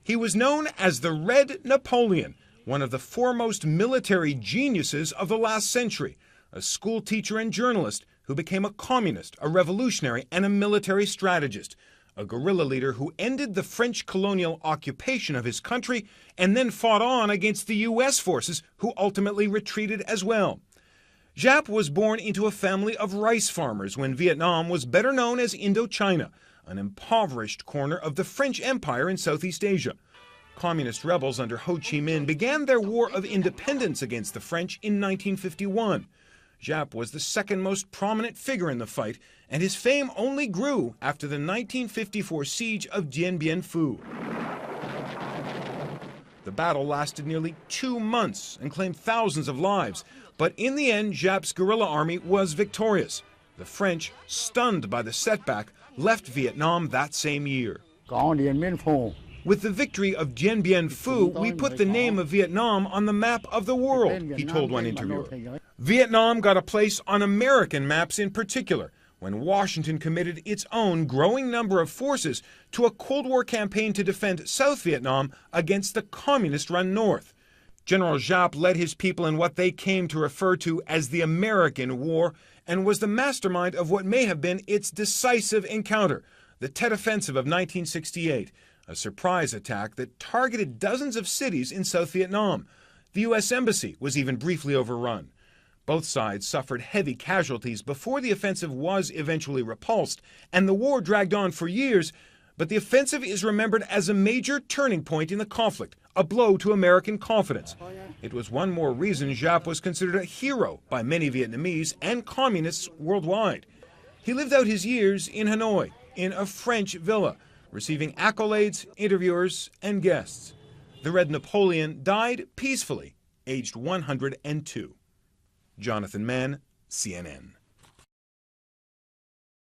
He was known as the Red Napoleon, one of the foremost military geniuses of the last century, a school teacher and journalist who became a communist, a revolutionary, and a military strategist, a guerrilla leader who ended the French colonial occupation of his country and then fought on against the U.S. forces, who ultimately retreated as well. Giap was born into a family of rice farmers when Vietnam was better known as Indochina, an impoverished corner of the French Empire in Southeast Asia. Communist rebels under Ho Chi Minh began their war of independence against the French in 1951. Giap was the second most prominent figure in the fight, and his fame only grew after the 1954 siege of Dien Bien Phu. The battle lasted nearly 2 months and claimed thousands of lives, but in the end, Giap's guerrilla army was victorious. The French, stunned by the setback, left Vietnam that same year. With the victory of Dien Bien Phu, we put the name of Vietnam on the map of the world, he told one interviewer. Vietnam got a place on American maps in particular, when Washington committed its own growing number of forces to a Cold War campaign to defend South Vietnam against the communist-run North. General Giap led his people in what they came to refer to as the American War, and was the mastermind of what may have been its decisive encounter, the Tet Offensive of 1968, a surprise attack that targeted dozens of cities in South Vietnam. The U.S. Embassy was even briefly overrun. Both sides suffered heavy casualties before the offensive was eventually repulsed, and the war dragged on for years, but the offensive is remembered as a major turning point in the conflict, a blow to American confidence. It was one more reason Giap was considered a hero by many Vietnamese and communists worldwide. He lived out his years in Hanoi, in a French villa, receiving accolades, interviewers, and guests. The Red Napoleon died peacefully, aged 102. Jonathan Mann, CNN.